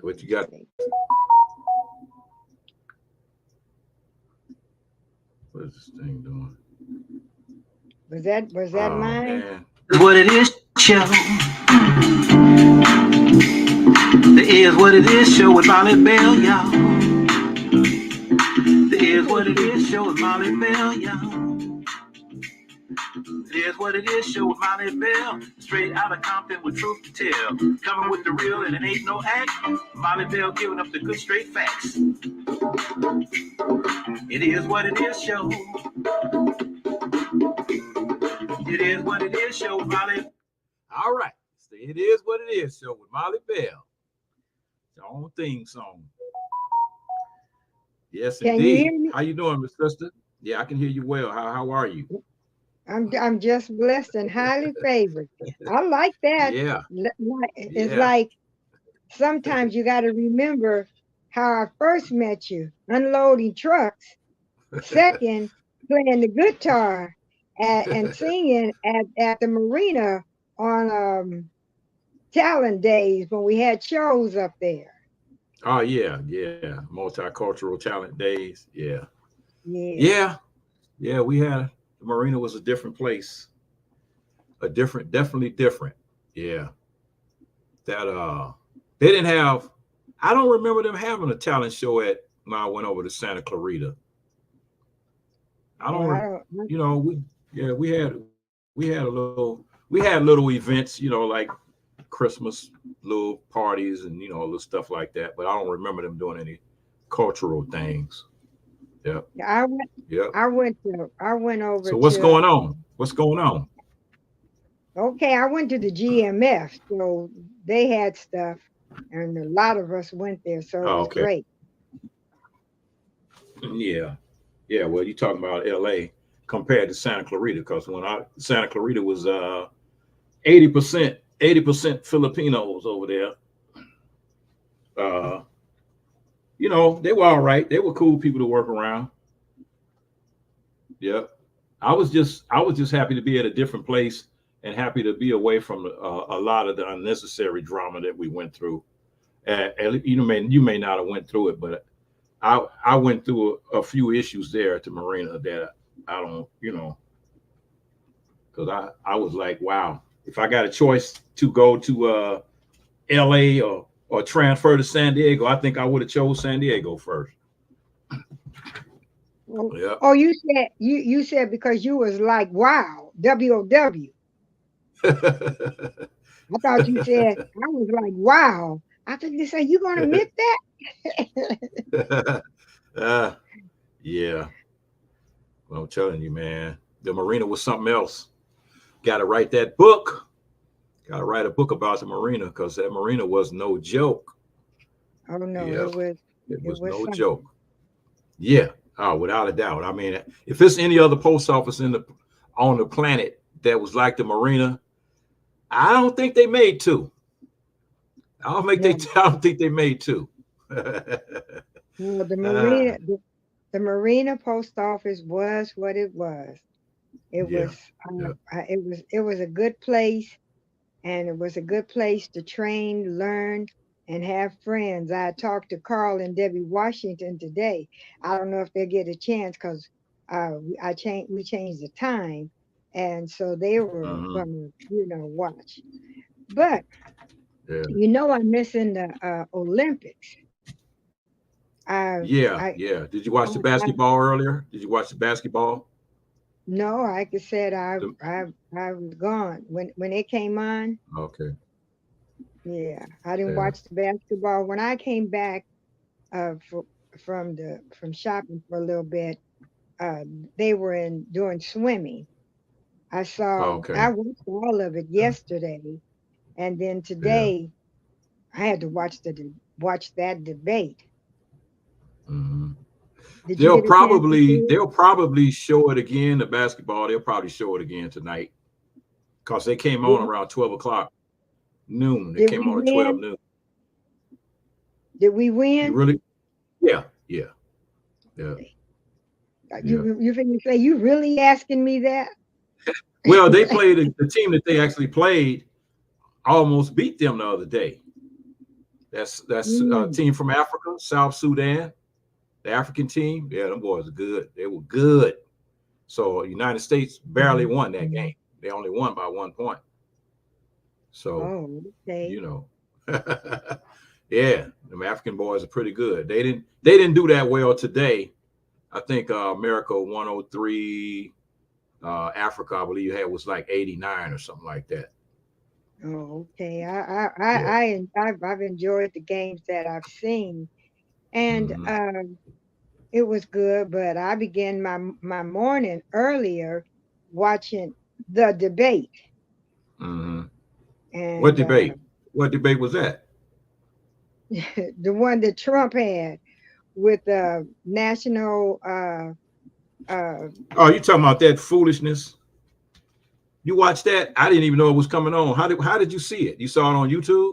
What you got? What is this thing doing? Was that mine? Man. What it is, show. The is what it is show with Mollie Bell, y'all. The is what it is show with Mollie Bell, y'all. It is what it is show with Mollie Bell. Straight out of Compton with truth to tell. Coming with the real and it ain't no act. Mollie Bell giving up the good straight facts. It is what it is show. It is what it is show with Mollie. All right. So it is what it is show with Mollie Bell. Your own theme song. Yes, Can indeed. you hear me? How you doing, Miss Sister? Yeah, I can hear you well. How are you? I'm just blessed and highly favored. I like that. Yeah. It's Yeah. like sometimes you got to remember how I first met you, unloading trucks. Second, playing the guitar and singing at the Marina on talent days when we had shows up there. Oh, yeah. Multicultural talent days. Yeah. Yeah. Yeah, we had the Marina was a different place. Definitely different. Yeah. That they didn't have, I don't remember them having a talent show when I went over to Santa Clarita. We had little events, like Christmas little parties and little stuff like that, but I don't remember them doing any cultural things. Yeah. I went over. So what's going on? Okay, I went to the GMF, so they had stuff, and a lot of us went there, so it was great. Yeah. Well, you're talking about LA compared to Santa Clarita, because Santa Clarita was 80% Filipinos over there. They were all right. They were cool people to work around. Yeah. I was just happy to be at a different place and happy to be away from a lot of the unnecessary drama that we went through. You may not have went through it, but I went through a few issues there at the Marina that I don't, because I was like, wow, if I got a choice to go to LA or transfer to San Diego, I think I would have chose San Diego first. Yeah. Oh, you said because you was like, wow, WOW. I thought you said I was like, wow. I thought you said you gonna admit that. Yeah. Well, I'm telling you, man, the Marina was something else. Got to write that book. Got to write a book about the Marina, because that Marina was no joke. Oh no, yeah. It was no something. joke. Yeah. Oh, without a doubt. I mean, if there's any other post office on the planet that was like the Marina, I don't think they made two. I don't think they made two. Well, the Marina post office was what it was. It was a good place, and it was a good place to train, learn, and have friends. I talked to Carl and Debbie Washington today. I don't know if they'll get a chance, because we changed the time, and so they were going to watch. But I'm missing the Olympics. Did you watch the basketball earlier? Did you watch the basketball? No, like I said, I was gone when it came on. Okay. Yeah, I didn't watch the basketball. When I came back from shopping for a little bit, they were doing swimming. I watched all of it yesterday, and then today I had to watch that debate. Mm-hmm. They'll probably show it again. The basketball, they'll probably show it again tonight, because they came on around 12 o'clock noon. They came on at 12 noon. Did we win? You really? Yeah. You finna say you really asking me that? Well, they played the team that they actually played almost beat them the other day. That's a team from Africa, South Sudan, the African team. Yeah, them boys are good. They were good. So United States barely won that game. They only won by 1 point. So, okay. you know, yeah, them African boys are pretty good. They didn't do that well today. I think America 103, Africa, I believe was like 89 or something like that. Oh, okay. I've enjoyed the games that I've seen, and it was good. But I began my morning earlier watching the debate. Mm-hmm. What And debate? What debate was that? the one that Trump had with the national. Oh, you talking about that foolishness? You watched that? I didn't even know it was coming on. How did you see it? You saw it on YouTube?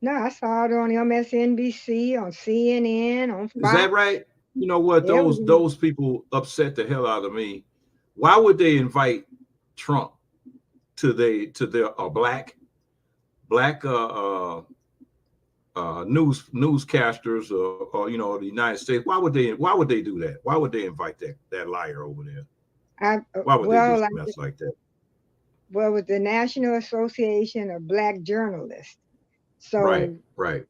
No, I saw it on MSNBC, on CNN, on Is that Fox. right? You know what? Yeah, Those people upset the hell out of me. Why would they invite Trump to their black newscasters or the United States? Why would they do that? Why would they invite that liar over there? Why would they just mess like that? Well, with the National Association of Black Journalists. So right.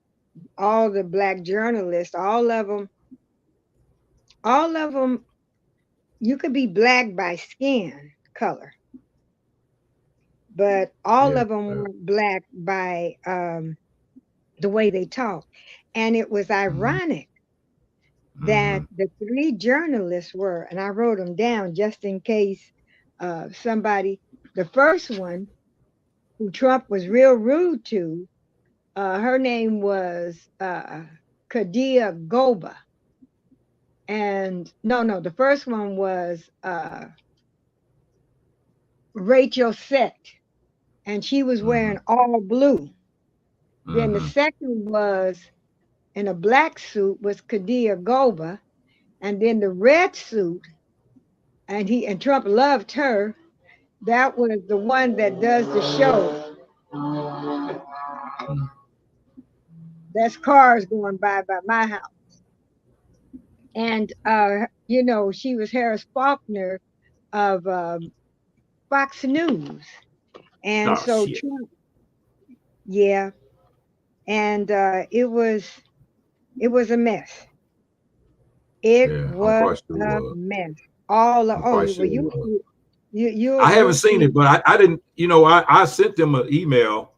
all the black journalists, all of them, you could be black by skin color, but all of them were black by the way they talk. And it was ironic that the three journalists were, and I wrote them down just in case somebody, the first one who Trump was real rude to, her name was Kadia Goba. And no, the first one was Rachel Sett, and she was wearing all blue. Then the second was in a black suit was Kadia Goba, and then the red suit, and Trump loved her. That was the one that does the show. That's cars going by my house. And she was Harris Faulkner of Fox News. And so shit. Trump, yeah. And it was a mess. It was a mess. All you I haven't seen it, but I didn't, I sent them an email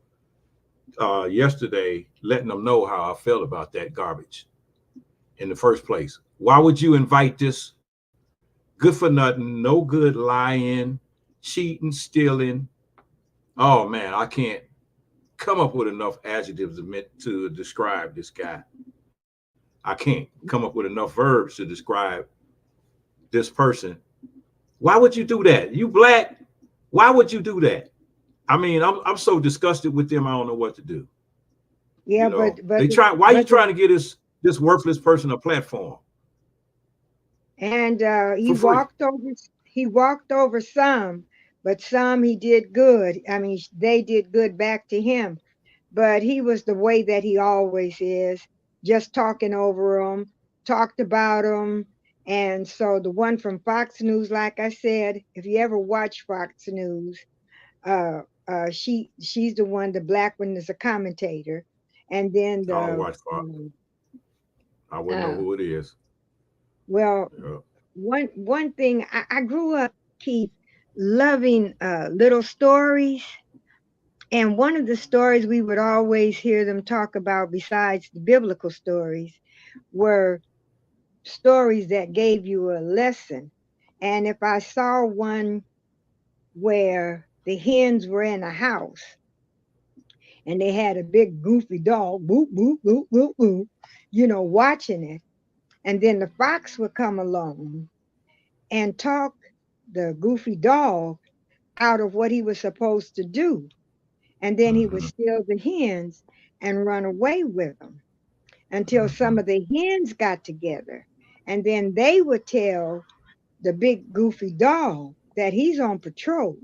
yesterday letting them know how I felt about that garbage in the first place. Why would you invite this good for nothing, no good, lying, cheating, stealing? Oh man, I can't come up with enough adjectives to describe this guy. I can't come up with enough verbs to describe this person. Why would you do that? You black? Why would you do that? I mean, I'm so disgusted with them. I don't know what to do. Yeah, but they try. Why are you trying to get this worthless person a platform? And he walked over some, but some he did good. I mean, they did good back to him. But he was the way that he always is, just talking over them, talked about them. And so the one from Fox News, like I said, if you ever watch Fox News, she's the one, the black one is a commentator. And then I don't watch Fox. I wouldn't know who it is. Well, one thing, I grew up, Keith, loving little stories. And one of the stories we would always hear them talk about, besides the biblical stories, were stories that gave you a lesson. And if I saw one where the hens were in a house and they had a big goofy dog, boop, boop, boop, boop, boop, watching it. And then the fox would come along and talk the goofy dog out of what he was supposed to do. And then he would steal the hens and run away with them until some of the hens got together. And then they would tell the big goofy dog that he's on patrol.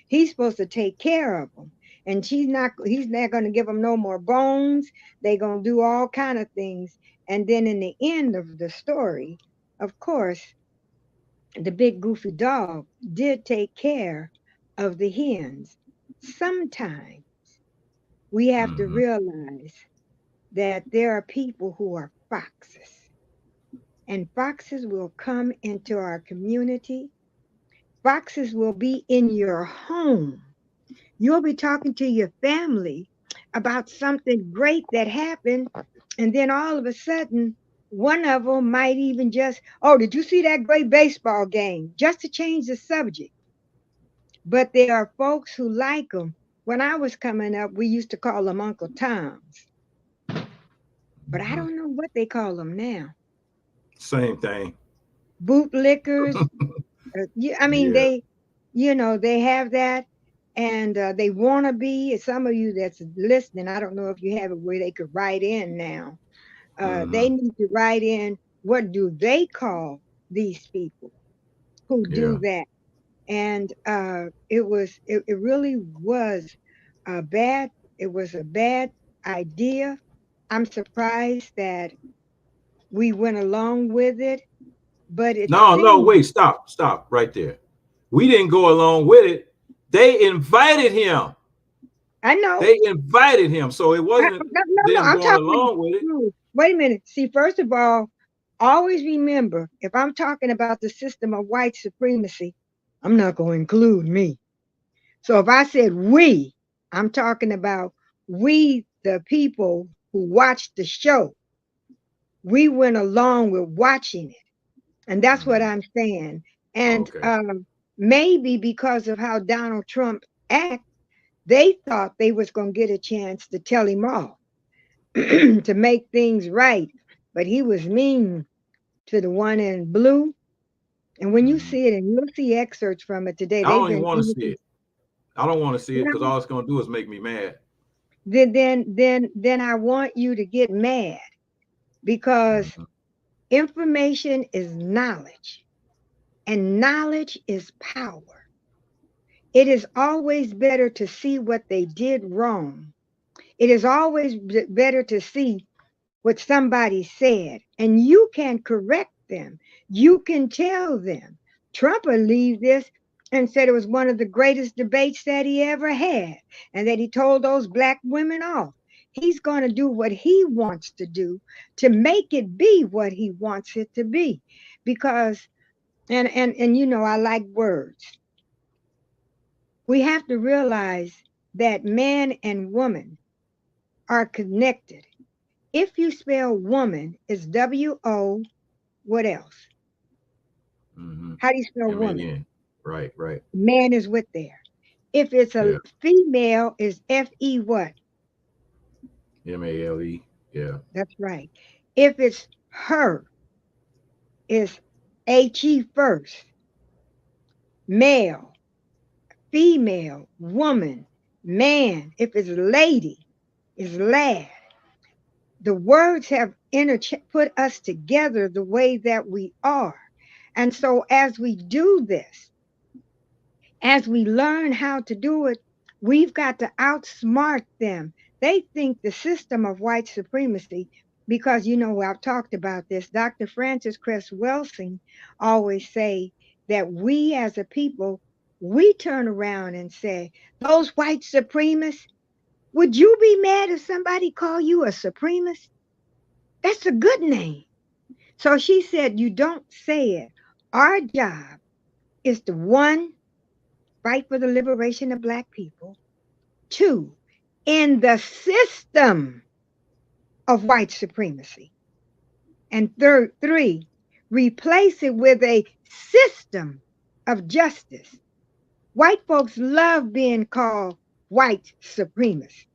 He's supposed to take care of them. and he's not going to give them no more bones. They're going to do all kind of things. And then in the end of the story, of course, the big goofy dog did take care of the hens. Sometimes we have to Mm-hmm. realize that there are people who are foxes, and foxes will come into our community. Foxes will be in your home. You'll be talking to your family about something great that happened, and then all of a sudden, one of them might even just, oh, did you see that great baseball game? Just to change the subject. But there are folks who like them. When I was coming up, we used to call them Uncle Toms, but I Mm-hmm. don't know what they call them now. Same thing. Bootlickers. I mean, Yeah. they have that, and they want to be. Some of you that's listening, I don't know if you have it where they could write in now. They Mm-hmm. need to write in, what do they call these people who do Yeah. that? And it really was a bad it was a bad idea. I'm surprised that we went along with it, but it No, no, seems, wait, stop right there. We didn't go along with it. They invited him. I know. They invited him. So it wasn't No, them I'm going talking. along with it. Wait a minute. See, first of all, always remember, if I'm talking about the system of white supremacy, I'm not going to include me. So if I said we, I'm talking about we, the people who watched the show. We went along with watching it, and that's what Mm-hmm. I'm saying. And Okay. maybe because of how Donald Trump acts, they thought they was going to get a chance to tell him off. To make things right. But he was mean to the one in blue. And when you Mm-hmm. see it, and you'll see excerpts from it today, I they've don't even been want to see it. I don't want to see it because no, all it's going to do is make me mad. then I want you to get mad, because Mm-hmm. information is knowledge, and knowledge is power. It is always better to see what they did wrong. It is always better to see what somebody said, and you can correct them. You can tell them. Trump believed this and said it was one of the greatest debates that he ever had, and that he told those black women off. He's going to do what he wants to do to make it be what he wants it to be. Because, and I like words. We have to realize that man and woman are connected. If you spell woman, it's W-O, what else? Mm-hmm. How do you spell woman? M-A-N. Right, right. Man is with there. If it's a Yeah. female, is F-E what? M-A-L-E. Yeah. That's right. If it's her, it's H-E first. Male, female, woman, man. If it's lady, it's lad. The words have put us together the way that we are. And so as we do this, as we learn how to do it, we've got to outsmart them. They think the system of white supremacy, because I've talked about this. Dr. Francis Cress Welsing always say that we as a people, we turn around and say, those white supremacists, would you be mad if somebody called you a supremacist? That's a good name. So she said, you don't say it. Our job is to, one, fight for the liberation of Black people. Two, in the system of white supremacy. And three, replace it with a system of justice. White folks love being called white supremacists,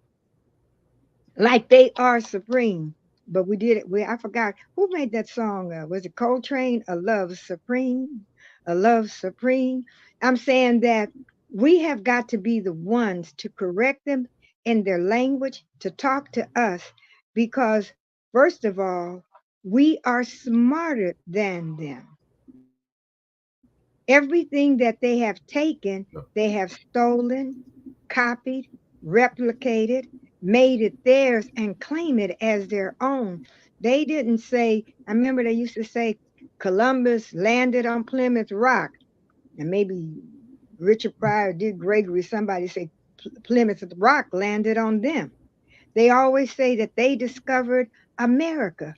like they are supreme. But we did it. I forgot who made that song. Was it Coltrane? A Love Supreme, a Love Supreme. I'm saying that we have got to be the ones to correct them in their language, to talk to us, because first of all, we are smarter than them. Everything that they have taken, they have stolen, copied. replicated, made it theirs, and claim it as their own. They didn't say, I remember they used to say Columbus landed on Plymouth Rock, and maybe Richard Pryor, Dick Gregory, somebody say Plymouth Rock landed on them. They always say that they discovered America.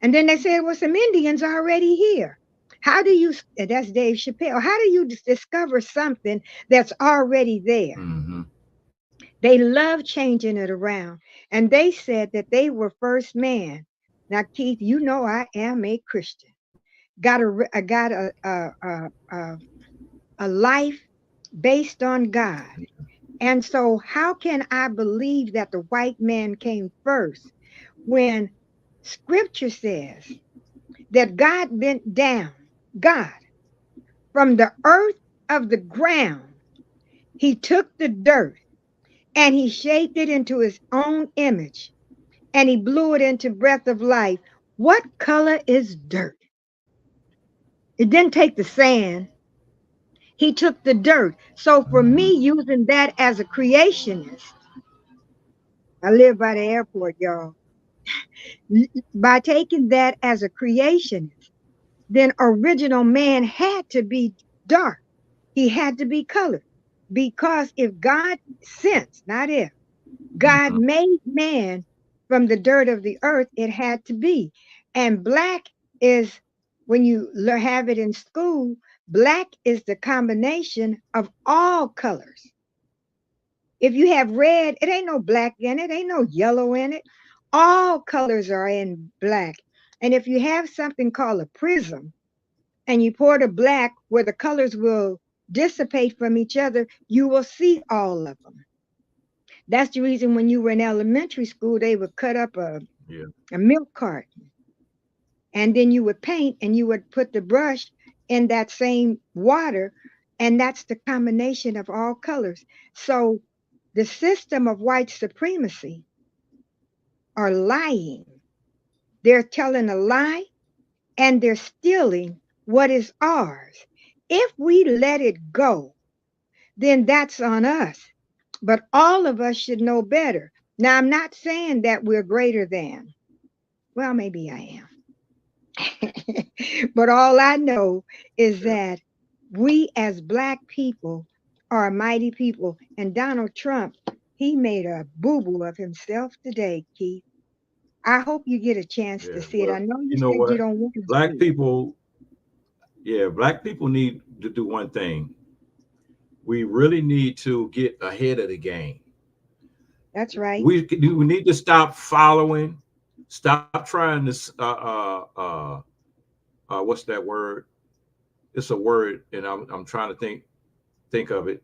And then they say it was some Indians already here. How do you, that's Dave Chappelle, how do you discover something that's already there? Mm-hmm. They love changing it around. And they said that they were first man. Now, Keith, you know I am a Christian. I got a life based on God. And so how can I believe that the white man came first when scripture says that God bent down, God, from the earth of the ground, he took the dirt and he shaped it into his own image and he blew it into breath of life. What color is dirt? It didn't take the sand. He took the dirt. So for me, using that as a creationist, I live by the airport, y'all. By taking that as a creationist, then original man had to be dark. He had to be colored. Because if God, since, not if, God Mm-hmm. made man from the dirt of the earth, it had to be. And black is, when you have it in school, black is the combination of all colors. If you have red, it ain't no black in it, ain't no yellow in it. All colors are in black. And if you have something called a prism and you pour the black where the colors will dissipate from each other, you will see all of them. That's the reason when you were in elementary school, they would cut up a milk carton and then you would paint and you would put the brush in that same water. And that's the combination of all colors. So the system of white supremacy are lying. They're telling a lie and they're stealing what is ours. If we let it go, then that's on us. But all of us should know better. Now, I'm not saying that we're greater than. Well, maybe I am. But all I know is that we as Black people are a mighty people. And Donald Trump, he made a boo-boo of himself today, Keith. I hope you get a chance to see it. I know you You know said you what? don't want to Black see it. people, black people need to do one thing. We really need to get ahead of the game. That's right. We need to stop following, stop trying to what's that word? It's a word, and I'm trying to think of it.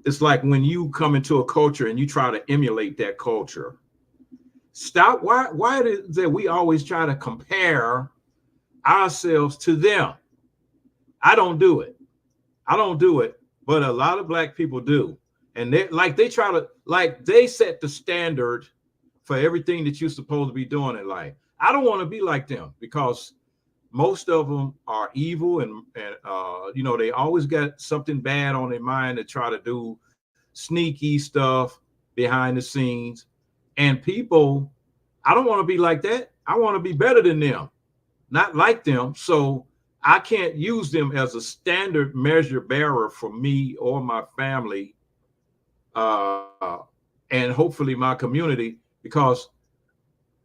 It's like when you come into a culture and you try to emulate that culture. Stop. Why is it that we always try to compare ourselves to them? I don't do it. But a lot of Black people do. And they try to, they set the standard for everything that you're supposed to be doing in life. I don't want to be like them because most of them are evil and they always got something bad on their mind to try to do sneaky stuff behind the scenes. And people, I don't want to be like that. I want to be better than them, not like them. So I can't use them as a standard measure bearer for me or my family, and hopefully my community, because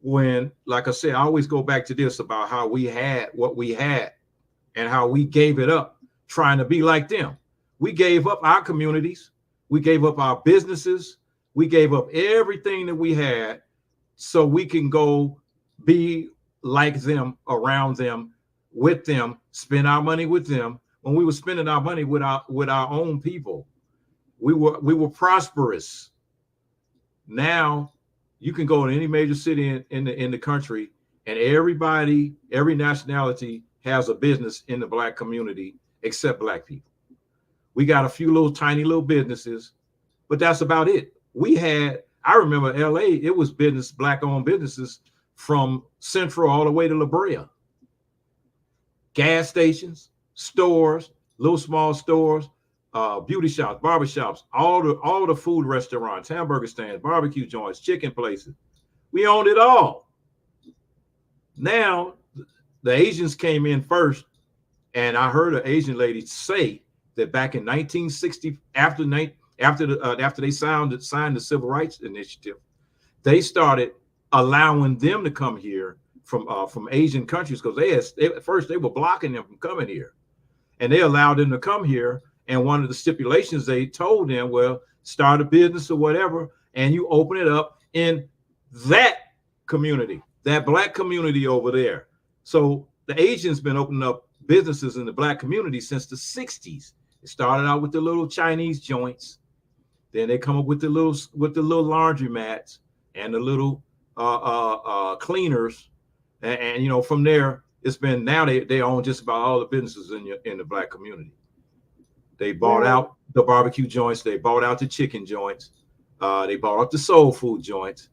when, like I said, I always go back to this about how we had what we had and how we gave it up trying to be like them. We gave up our communities. We gave up our businesses. We gave up everything that we had so we can go be like them, around them, with them, spend our money with them. When we were spending our money with our own people, we were prosperous. Now you can go to any major city in the country, and every nationality has a business in the Black community except Black people. We got a few little tiny little businesses, but that's about it. I remember LA, it was Black owned businesses from Central all the way to La Brea. Gas stations, stores, little small stores, beauty shops, barbershops, all the food restaurants, hamburger stands, barbecue joints, chicken places. We owned it all. Now the Asians came in first, and I heard an Asian lady say that back in 1960, after they signed the Civil Rights Initiative, they started allowing them to come here from Asian countries, because at first they were blocking them from coming here, and they allowed them to come here. And one of the stipulations they told them, well, start a business or whatever, and you open it up in that community, that black community over there. So the Asians been opening up businesses in the black community since the 60s. It started out with the little Chinese joints. Then they come up with the little laundromats and the little cleaners. And you know, from there, it's been, now they own just about all the businesses in the black community. They bought out the barbecue joints. They bought out the chicken joints. They bought out the soul food joints.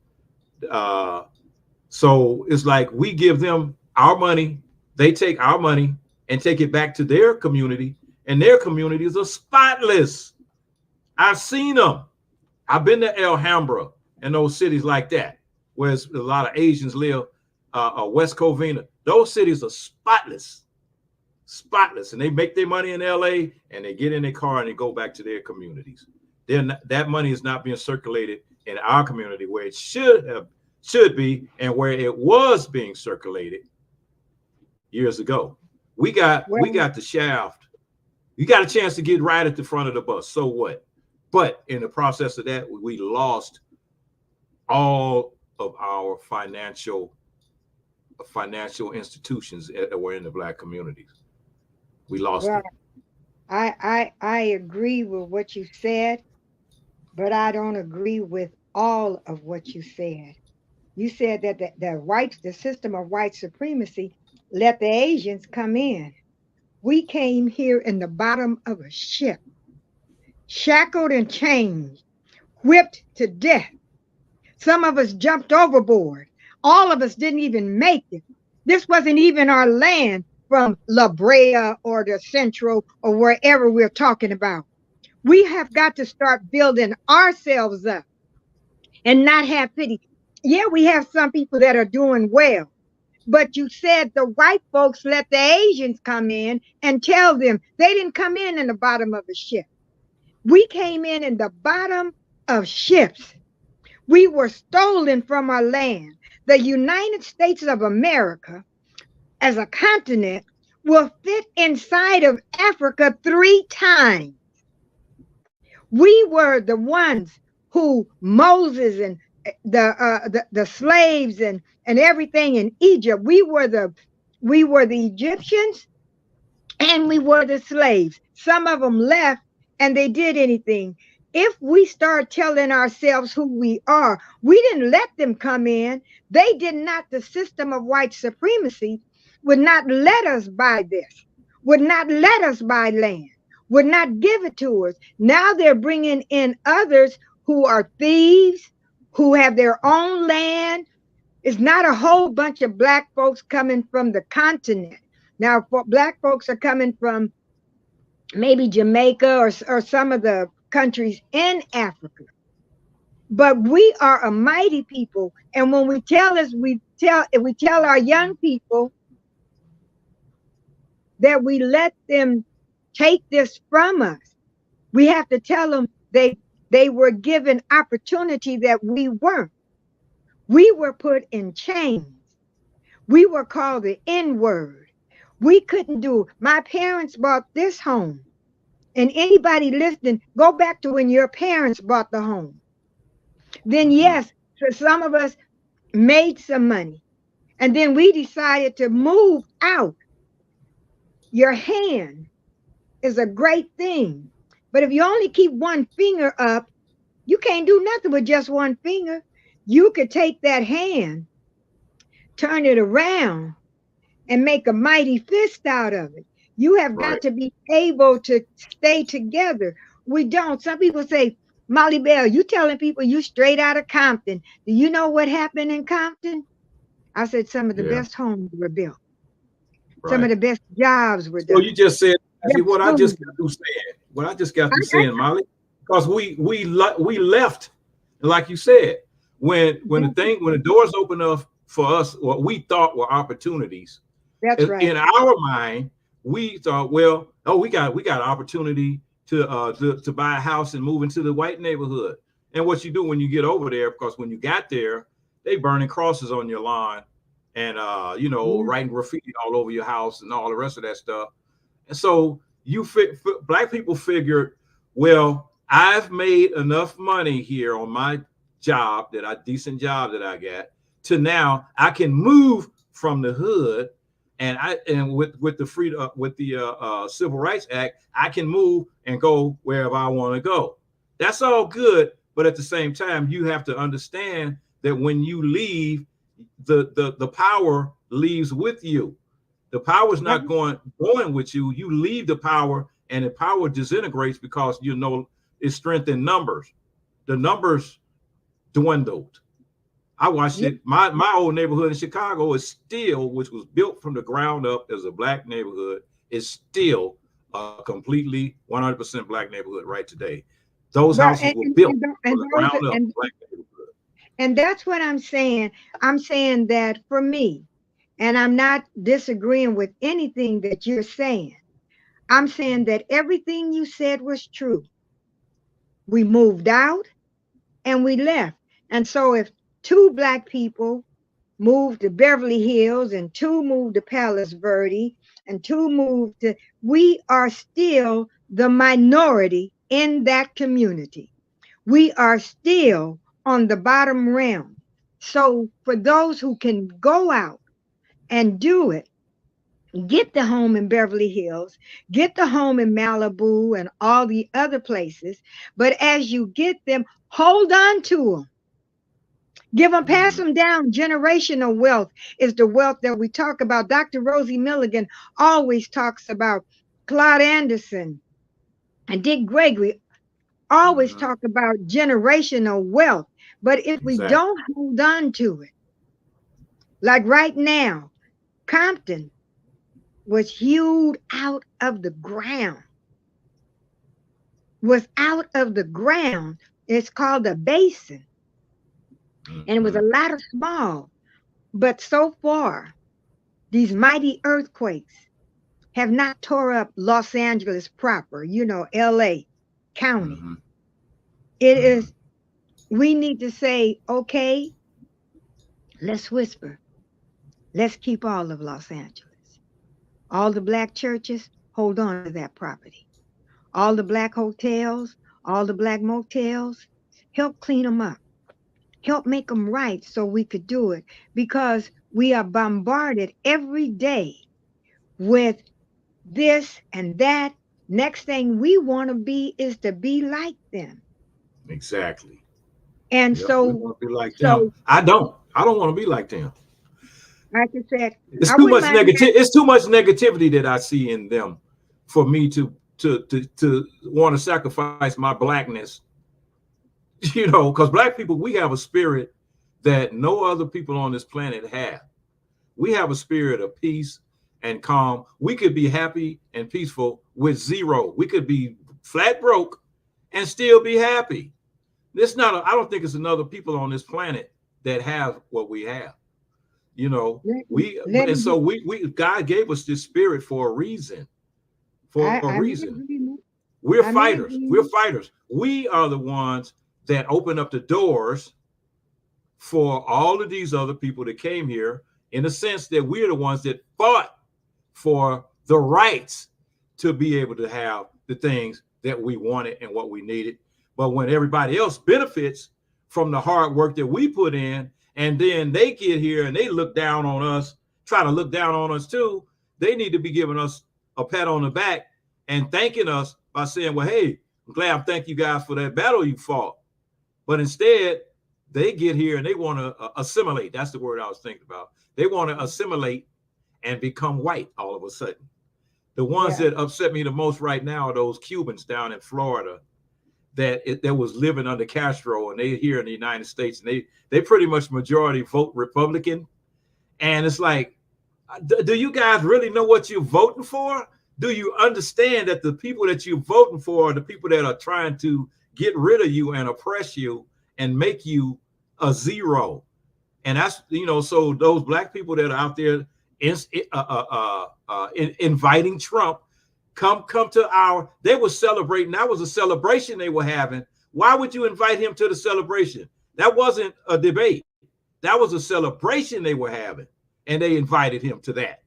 So it's like we give them our money. They take our money and take it back to their community. And their communities are spotless. I've seen them. I've been to Alhambra and those cities like that, where a lot of Asians live, West Covina. Those cities are spotless. And they make their money in LA, and they get in their car and they go back to their communities. That money is not being circulated in our community where it should be, and where it was being circulated years ago. We got the shaft. You got a chance to get right at the front of the bus. So what? But in the process of that, we lost all of our financial institutions that were in the black communities. We lost it. I agree with what you said, but I don't agree with all of what you said. You said that the system of white supremacy let the Asians come in. We came here in the bottom of a ship, shackled and chained, whipped to death. Some of us jumped overboard. All of us didn't even make it. This wasn't even our land from La Brea or the Central or wherever we're talking about. We have got to start building ourselves up and not have pity. Yeah, we have some people that are doing well, but you said the white folks let the Asians come in and tell them they didn't come in the bottom of a ship. We came in the bottom of ships. We were stolen from our land. The United States of America as a continent will fit inside of Africa 3 times. We were the ones who Moses and the slaves and everything in Egypt. We were the Egyptians and we were the slaves. Some of them left and they did anything. If we start telling ourselves who we are, we didn't let them come in. They did not. The system of white supremacy would not let us buy this, would not let us buy land, would not give it to us. Now they're bringing in others who are thieves, who have their own land. It's not a whole bunch of black folks coming from the continent. Now, black folks are coming from maybe Jamaica or some of the countries in Africa. But we are a mighty people. And when we tell our young people that we let them take this from us, we have to tell them they were given opportunity that we weren't. We were put in chains. We were called the N-word. We couldn't do. My parents bought this home. And anybody listening, go back to when your parents bought the home. Then yes, so some of us made some money. And then we decided to move out. Your hand is a great thing. But if you only keep one finger up, you can't do nothing with just one finger. You could take that hand, turn it around, and make a mighty fist out of it. You have got to be able to stay together. We don't. Some people say, Mollie Bell, you telling people you straight out of Compton. Do you know what happened in Compton? I said some of the best homes were built. Some of the best jobs were done. So you just said what I just got through saying. what I just got to saying, Molly, because we left, like you said, when the doors opened up for us, what we thought were opportunities. That's right. In our mind, we thought, well, oh, we got an opportunity to buy a house and move into the white neighborhood. And what you do when you get over there, because when you got there, they burning crosses on your lawn and writing graffiti all over your house and all the rest of that stuff. And so black people figured, well, I've made enough money here on my decent job that I got, to now I can move from the hood, and with the freedom, with the Civil Rights Act, I can move and go wherever I want to go. That's all good, but at the same time, you have to understand that when you leave, the power leaves with you. The power is not going with you. You leave the power, and the power disintegrates because it's strength in numbers. The numbers dwindled. I watched it. My old neighborhood in Chicago is still, which was built from the ground up as a black neighborhood, is still a completely 100% black neighborhood right today. Those houses were built from the ground up black neighborhood. And that's what I'm saying. I'm saying that for me, and I'm not disagreeing with anything that you're saying. I'm saying that everything you said was true. We moved out and we left. And so if 2 black people moved to Beverly Hills and 2 moved to Palos Verde and 2 moved to, we are still the minority in that community. We are still on the bottom realm. So for those who can go out and do it, get the home in Beverly Hills, get the home in Malibu and all the other places. But as you get them, hold on to them. Give them, pass them down. Generational wealth is the wealth that we talk about. Dr. Rosie Milligan always talks about. Claude Anderson and Dick Gregory always talk about generational wealth. But if we don't hold on to it, like right now, Compton was hewed out of the ground. It's called a basin. And it was a lot of small. But so far, these mighty earthquakes have not tore up Los Angeles proper, LA County. It is, we need to say, okay, let's whisper. Let's keep all of Los Angeles. All the black churches, hold on to that property. All the black hotels, all the black motels, help clean them up. Help make them right so we could do it, because we are bombarded every day with this and that. Next thing we want to be is to be like them. Exactly. And so, we want to be like them. I don't want to be like them. Like I said, it's too much negativity. It's too much negativity that I see in them for me to want to sacrifice my blackness. Because black people, we have a spirit that no other people on this planet have. We have a spirit of peace and calm. We could be happy and peaceful with zero. We could be flat broke and still be happy. I don't think it's another people on this planet that have what we have. God gave us this spirit for a reason. We're fighters. We're fighters. We are the ones that open up the doors for all of these other people that came here, in a sense that we're the ones that fought for the rights to be able to have the things that we wanted and what we needed. But when everybody else benefits from the hard work that we put in, and then they get here and they look down on us, try to look down on us too, they need to be giving us a pat on the back and thanking us by saying, well, hey, I'm glad I thank you guys for that battle you fought. But instead, they get here and they want to assimilate. That's the word I was thinking about. They want to assimilate and become white all of a sudden. The ones that upset me the most right now are those Cubans down in Florida that was living under Castro, and they here in the United States, and they pretty much majority vote Republican. And it's like, do you guys really know what you're voting for? Do you understand that the people that you're voting for are the people that are trying to get rid of you and oppress you and make you a zero? And that's, so those black people that are out there inviting Trump, come to they were celebrating. That was a celebration they were having. Why would you invite him to the celebration? That wasn't a debate. That was a celebration they were having, and they invited him to that.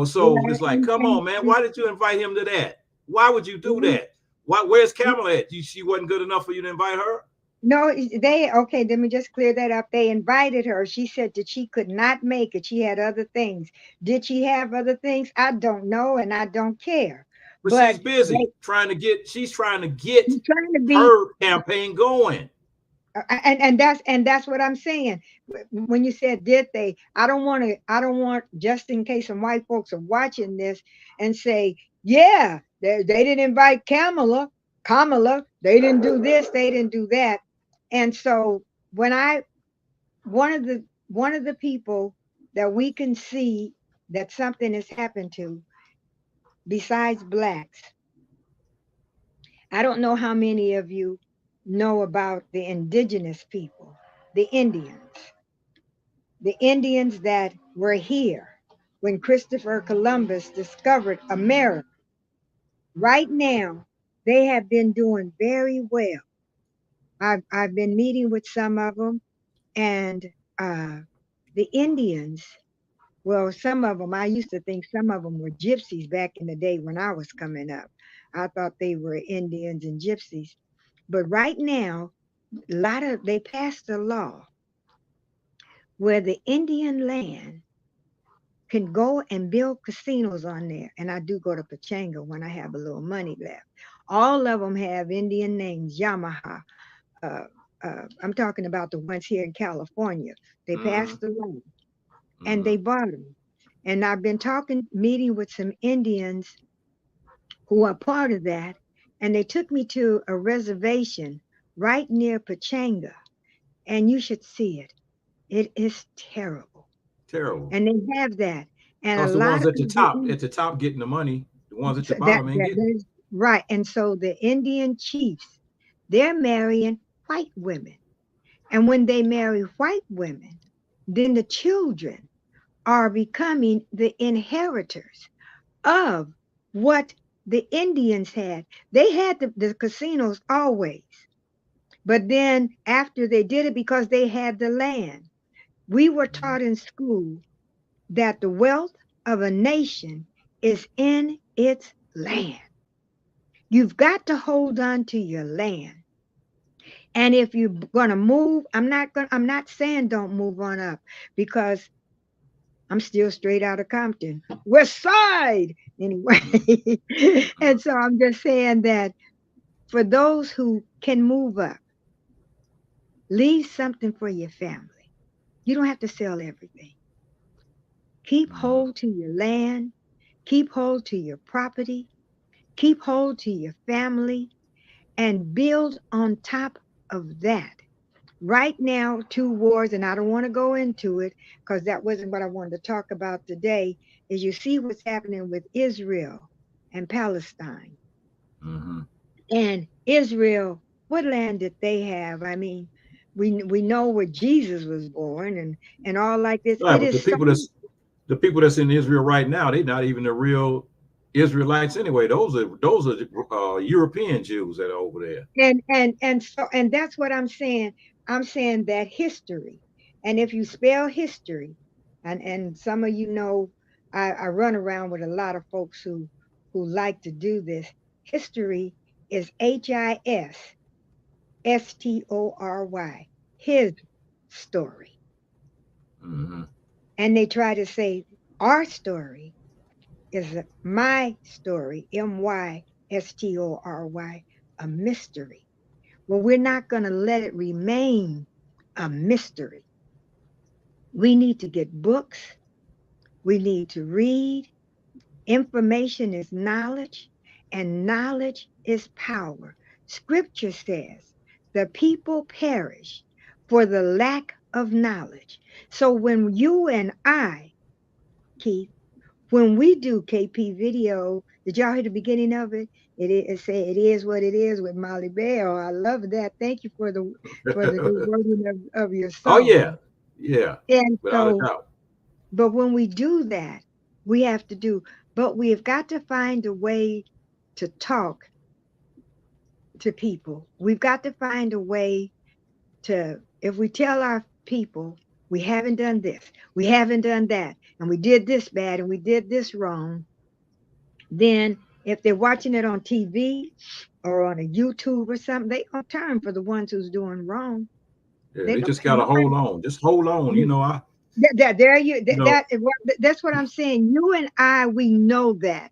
So it's like, come on, man. Why did you invite him to that? Why would you do that? Where's Kamala at? She wasn't good enough for you to invite her? No, okay, let me just clear that up. They invited her. She said that she could not make it. She had other things. Did she have other things? I don't know, and I don't care. But she's busy trying to get her campaign going. And that's what I'm saying. When you said, did they? I don't want, just in case some white folks are watching this and say, yeah, they didn't invite Kamala, they didn't do this, they didn't do that. And so when one of the people that we can see that something has happened to, besides blacks, I don't know how many of you know about the indigenous people, the Indians that were here when Christopher Columbus discovered America. Right now, they have been doing very well. I've been meeting with some of them, and the Indians, well, some of them, I used to think some of them were gypsies back in the day when I was coming up. I thought they were Indians and gypsies. But right now, they passed a law where the Indian land can go and build casinos on there. And I do go to Pachanga when I have a little money left. All of them have Indian names, Yamaha. I'm talking about the ones here in California. They passed the law and they bought them. And I've been meeting with some Indians who are part of that. And they took me to a reservation right near Pachanga. And you should see it. It is terrible. Terrible. And they have that. And a the lot ones of at the top getting the money. The ones at the bottom ain't getting it. Right. And so the Indian chiefs, they're marrying white women. And when they marry white women, then the children are becoming the inheritors of what the Indians had. They had the casinos always. But then after they did it, because they had the land, we were taught in school that the wealth of a nation is in its land. You've got to hold on to your land. And if you're going to move, I'm not saying don't move on up, because I'm still straight out of Compton, West Side anyway. And so I'm just saying that for those who can move up, leave something for your family. You don't have to sell everything. Keep hold to your land, keep hold to your property, keep hold to your family, and build on top of that. Right now, 2 wars, and I don't want to go into it because that wasn't what I wanted to talk about today, is you see what's happening with Israel and Palestine. And Israel, what land did they have? I mean, we know where Jesus was born and all like this. Right, but the people that's in Israel right now, they're not even the real Israelites anyway. Those are European Jews that are over there. And that's what I'm saying. I'm saying that history, and if you spell history, and some of you know, I run around with a lot of folks who like to do this. History is HISSTORY, his story. And they try to say our story is my story, MYSTORY, a mystery. Well, we're not going to let it remain a mystery. We need to get books. We need to read. Information is knowledge, and knowledge is power. Scripture says the people perish for the lack of knowledge. So when you and I, Keith, when we do KP video, did y'all hear the beginning of it? It said it is what it is with Mollie Bell. I love that. Thank you for the new wording of your Oh song. yeah, yeah, And without a so, doubt. but when we do that, we have to do, but we have got to find a way to talk to people. We've got to find a way to, if we tell our people, we haven't done this, we haven't done that, and we did this bad and we did this wrong, then if they're watching it on TV or on a YouTube or something, they don't turn for the ones who's doing wrong. Yeah, They they don't. just gotta hold on. Just hold on. You know, There you. you know, That's what I'm saying. You and I, we know that.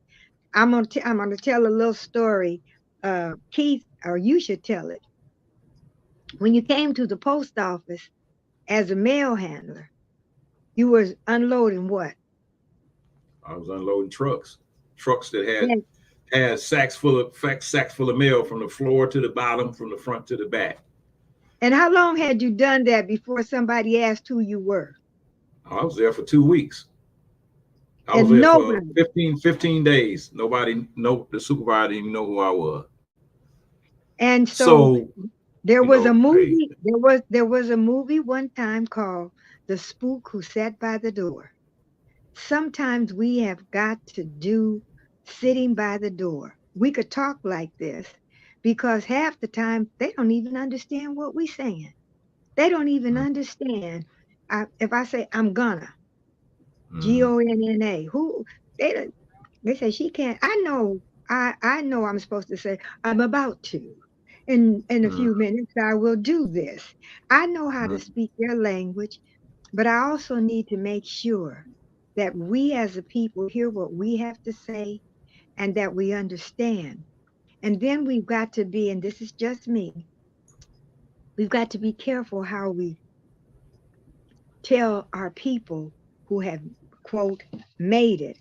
I'm gonna tell a little story. Keith, or you should tell it. When you came to the post office as a mail handler, you was unloading what? I was unloading trucks that Yeah. had sacks full of mail from the floor to the bottom, from the front to the back. And how long had you done that before somebody asked who you were? I was there for 2 weeks. I was And there for nobody. 15 days. The supervisor didn't even know who I was. And so So, there you was a know, hey, movie. There was a movie one time called "The Spook Who Sat by the Door." Sometimes we have got to do sitting by the door. We could talk like this because half the time they don't even understand what we're saying. They don't even understand. If I say I'm gonna, Gonna, who they they say she can't. I know I'm supposed to say I'm about to. In a few minutes I will do this. I know how to speak their language, but I also need to make sure that we as a people hear what we have to say and that we understand. And then we've got to be, and this is just me, we've got to be careful how we tell our people who have, quote, made it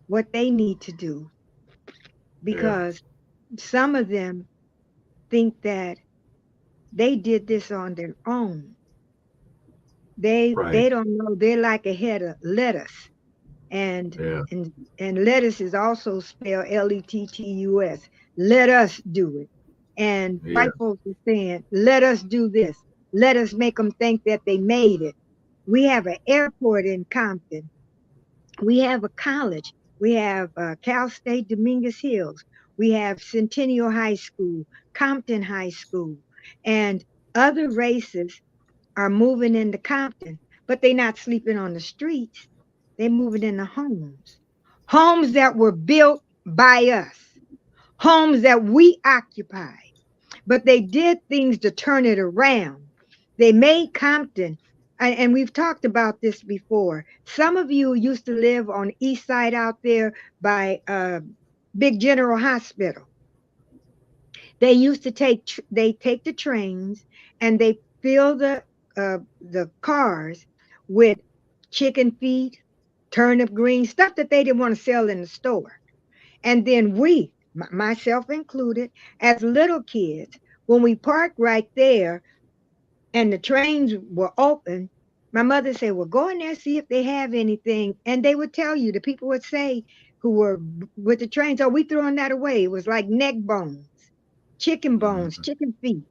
what they need to do, yeah, because some of them think that they did this on their own. They right, don't know. They're like a head of lettuce. And yeah, and and lettuce is also spelled Lettus. Let us do it. And yeah, white folks are saying, let us do this. Let us make them think that they made it. We have an airport in Compton. We have a college. We have Cal State Dominguez Hills. We have Centennial High School, Compton High School, and other races are moving into Compton, but they're not sleeping on the streets. They're moving into homes, homes that were built by us, homes that we occupied. But they did things to turn it around. They made Compton, and we've talked about this before. Some of you used to live on East Side out there by Big General Hospital. They used to they take the trains and they fill the cars with chicken feet, turnip greens, stuff that they didn't want to sell in the store. And then we, myself included, as little kids, when we parked right there and the trains were open, my mother said, well, go in there, see if they have anything. And they would tell you, the people would say who were with the trains, oh, we throwing that away. It was like neck bones, chicken feet.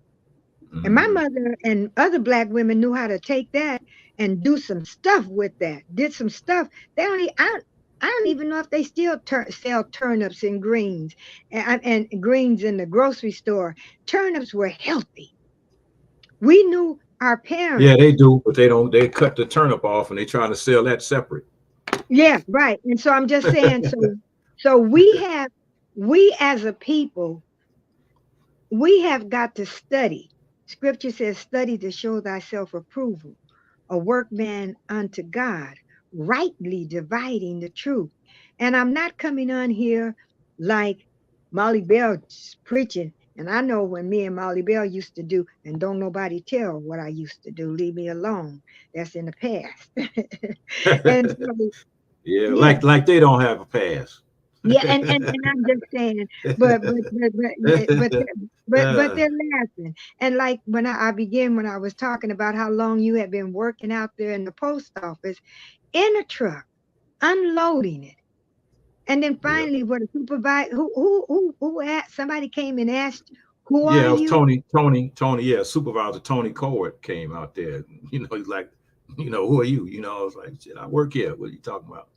And my mother and other Black women knew how to take that and do some stuff with that. Did some stuff. They only I don't even know if they still sell turnips and greens and greens in the grocery store. Turnips were healthy. We knew our yeah. parents. They do, but they don't. They cut the turnip off and they trying to sell that separate. Yeah, right. And so I'm just saying, so we as a people, we have got to study. Scripture says, study to show thyself approval, a workman unto God, rightly dividing the truth. And I'm not coming on here like Mollie Bell preaching. And I know when me and Mollie Bell used to do, and don't nobody tell what I used to do. Leave me alone. That's in the past. And so, Yeah, yeah, like they don't have a pass. yeah, and I'm just saying, but Uh, they're laughing. And like when I began, when I was talking about how long you had been working out there in the post office in a truck, unloading it. And then Yeah. finally, what a supervisor who asked, somebody came and asked, "Who Yeah, are it was you?" Tony. Yeah, Supervisor Tony Cowart came out there. You know, he's like, who are you? You know, I was like, shit, I work here. What are you talking about?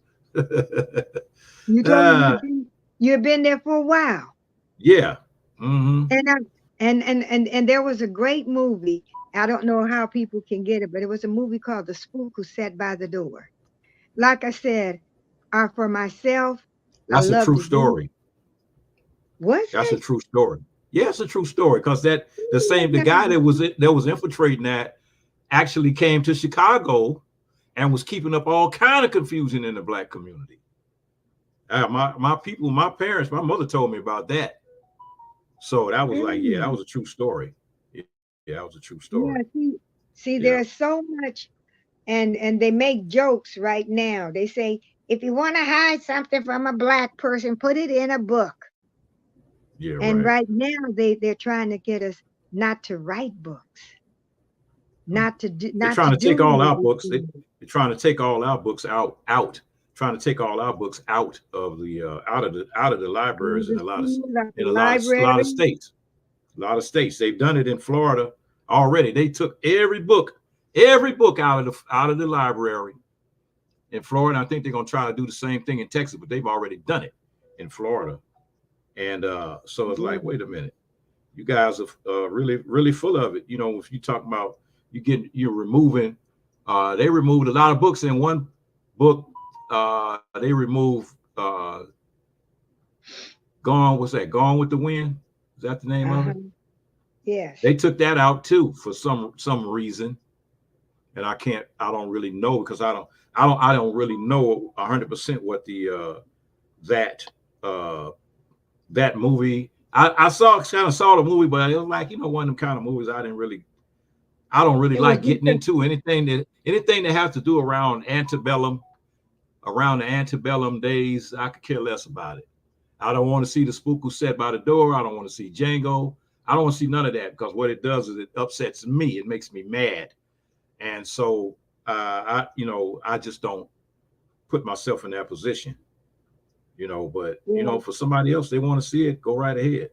You told me you've been there for a while. Yeah. Mm-hmm. And there was a great movie. I don't know how people can get it, but it was a movie called The Spook Who Sat by the Door. Like I said, for myself, I That's a love true to do. story. Was That's a it? true story. Yeah, it's a true story because the guy that was infiltrating that actually came to Chicago and was keeping up all kind of confusion in the black community. My people, my parents, my mother told me about that. So that was like, yeah, that was a true story. Yeah, that was a true story. Yeah, see, Yeah. there's so much, and they make jokes right now. They say, if you want to hide something from a black person, put it in a book. Yeah, And right. right now they're trying to get us not to write books, not to do, They're not to trying to take do all any our of these books. things. They're trying to take all our books out. Trying to take all our books out of the out of the libraries in The a lot of school, like the in a lot of library. states. A lot of states. They've done it in Florida already. They took every book out of the library in Florida. I think they're gonna try to do the same thing in Texas, but they've already done it in Florida. And so it's like, wait a minute, you guys are really, really full of it. You know, if you talk about you're removing, they removed a lot of books in one book. They removed Gone with the Wind? Is that the name of it? Yes. They took that out too for some reason, and I don't really know because I don't really know 100% what the that movie. I kind of saw the movie, but it was like, one of them kind of movies I don't really It was like getting into anything that has to do around the antebellum days. I could care less about it. I don't want to see the spook who sat by the door. I don't want to see Django. I don't want to see none of that because what it does is it upsets me. It makes me mad. And so I just don't put myself in that position, but for somebody else, they want to see it, go right ahead.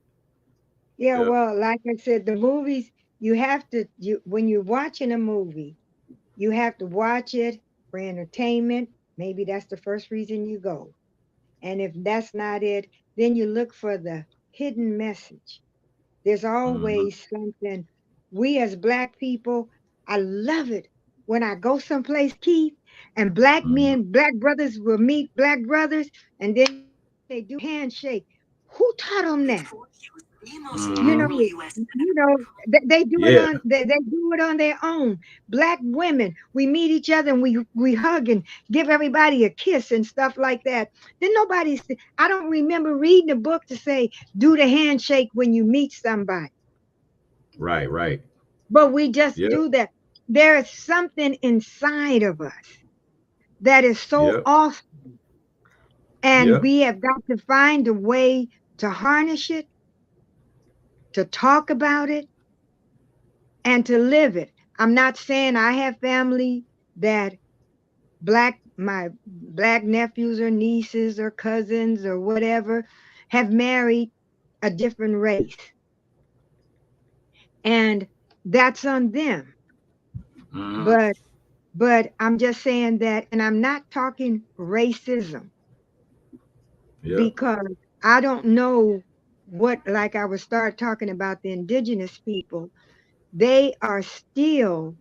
Yeah, well, like I said, the movies, you have to, when you're watching a movie, you have to watch it for entertainment. Maybe that's the first reason you go. And if that's not it, then you look for the hidden message. There's always something. We as Black people, I love it when I go someplace, Keith, and Black men, Black brothers will meet Black brothers, and then they do handshake. Who taught them that? They do it on they do it on their own. Black women, we meet each other and we hug and give everybody a kiss and stuff like that. Then I don't remember reading a book to say do the handshake when you meet somebody. Right. But we just do that. There is something inside of us that is so awesome. And we have got to find a way to harness it, to talk about it, and to live it. I'm not saying I have family that my Black nephews or nieces or cousins or whatever have married a different race. And that's on them. But I'm just saying that, and I'm not talking racism, because I don't know like I would start talking about the indigenous people. They are still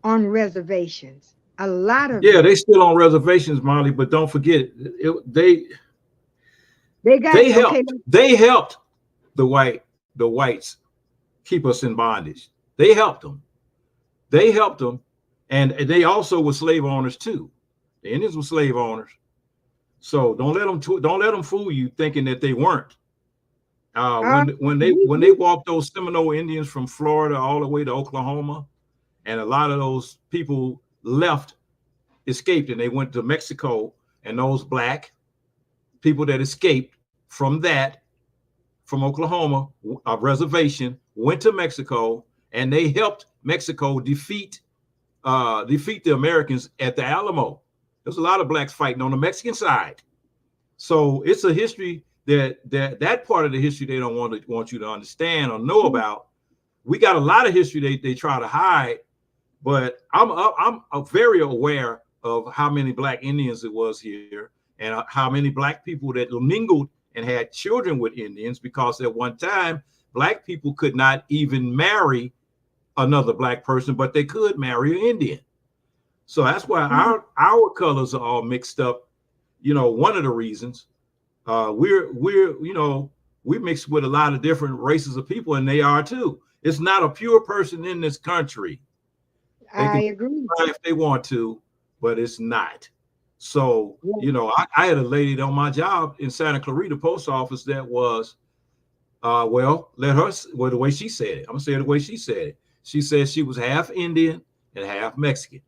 on reservations. A lot of them. They still on reservations, Molly, but don't forget they helped the whites keep us in bondage. They helped them, and they also were slave owners too. The Indians were slave owners, so don't let them fool you thinking that they weren't. When they walked those Seminole Indians from Florida all the way to Oklahoma, and a lot of those people escaped, and they went to Mexico, and those Black people that escaped from Oklahoma, a reservation, went to Mexico, and they helped Mexico defeat the Americans at the Alamo. There's a lot of blacks fighting on the Mexican side. So it's a history that part of the history they don't want you to understand or know about. We got a lot of history they try to hide, but I'm very aware of how many black Indians it was here, and how many black people that mingled and had children with Indians, because at one time black people could not even marry another black person, but they could marry an Indian. So that's why our colors are all mixed up. You know, one of the reasons we're we mix with a lot of different races of people, and they are too. It's not a pure person in this country. I agree if they want to, but it's not. So, you know, I had a lady on my job in Santa Clarita post office that was, the way she said it. I'm gonna say it the way she said it. She said she was half Indian and half Mexican.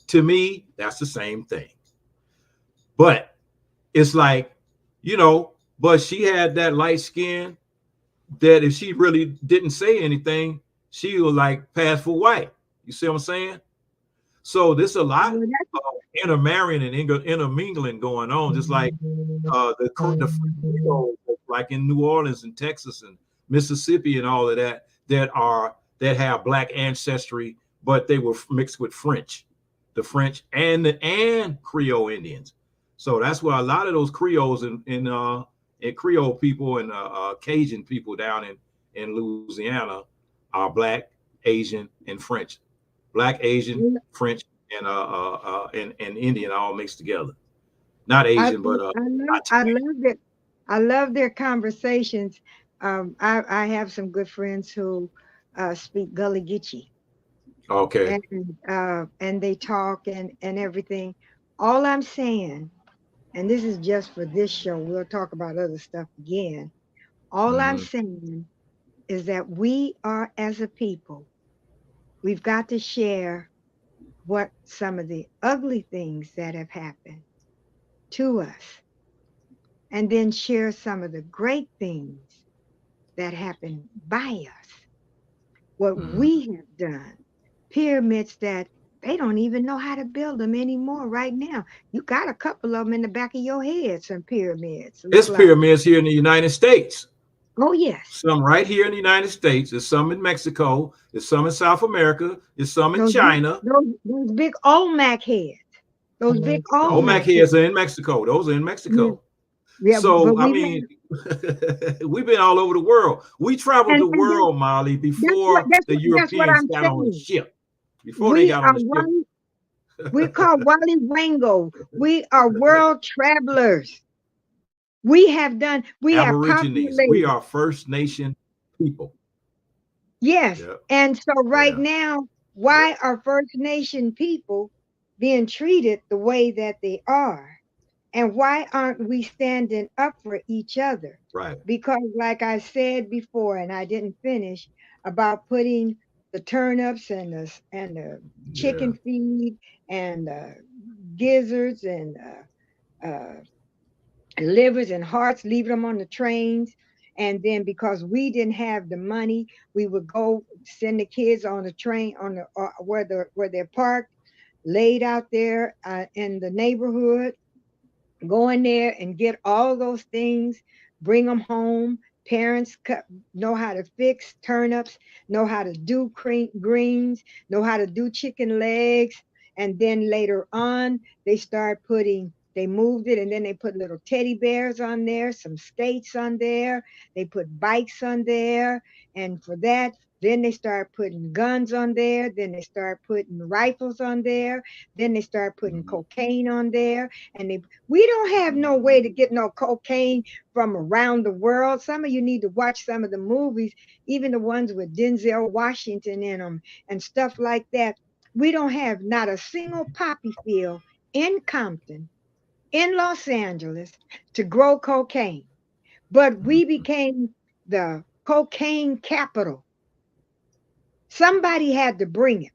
To me, that's the same thing. But it's like, you know, but she had that light skin that if she really didn't say anything, she would like pass for white. You see what I'm saying? So there's a lot of intermarrying and intermingling going on, just like the like in New Orleans and Texas and Mississippi and all of that that have black ancestry, but they were mixed with the French and Creole Indians. So that's why a lot of those Creoles and Creole people and Cajun people down in Louisiana are black, Asian, and French. Black, Asian, French, and Indian all mixed together. Not Asian, but I love their conversations. I have some good friends who speak Gullah Geechee. Okay. And they talk and everything. All I'm saying, and this is just for this show, we'll talk about other stuff again. All I'm saying is that we are, as a people, we've got to share what some of the ugly things that have happened to us, and then share some of the great things that happened by us. What we have done, pyramids that they don't even know how to build them anymore right now. You got a couple of them in the back of your head, some pyramids. It's pyramids here in the United States. Oh, yes. Some right here in the United States. There's some in Mexico. There's some in South America. There's some in China. Those big Olmec heads. Those big Olmec heads are in Mexico. Those are in Mexico. Yeah, so, I mean, we've been all over the world. We traveled the world, Mollie, before the Europeans got on the ship. Before they got on the ship. We call Wally Wango. We are world travelers. We have done, Aborigines. We are First Nation people. Yes. Yep. And so now, why are First Nation people being treated the way that they are? And why aren't we standing up for each other? Right. Because like I said before, and I didn't finish, about putting the turnips and the chicken feed and gizzards and livers and hearts, leaving them on the trains. And then because we didn't have the money, we would go send the kids on the train on the where they're parked, laid out there in the neighborhood. Go in there and get all those things, bring them home. Parents know how to fix turnips, know how to do greens, know how to do chicken legs. And then later on, they moved it, and then they put little teddy bears on there, some skates on there. They put bikes on there. And for that, then they start putting guns on there. Then they start putting rifles on there. Then they start putting cocaine on there. And we don't have no way to get no cocaine from around the world. Some of you need to watch some of the movies, even the ones with Denzel Washington in them and stuff like that. We don't have not a single poppy field in Compton, in Los Angeles, to grow cocaine. But we became the cocaine capital. Somebody had to bring it.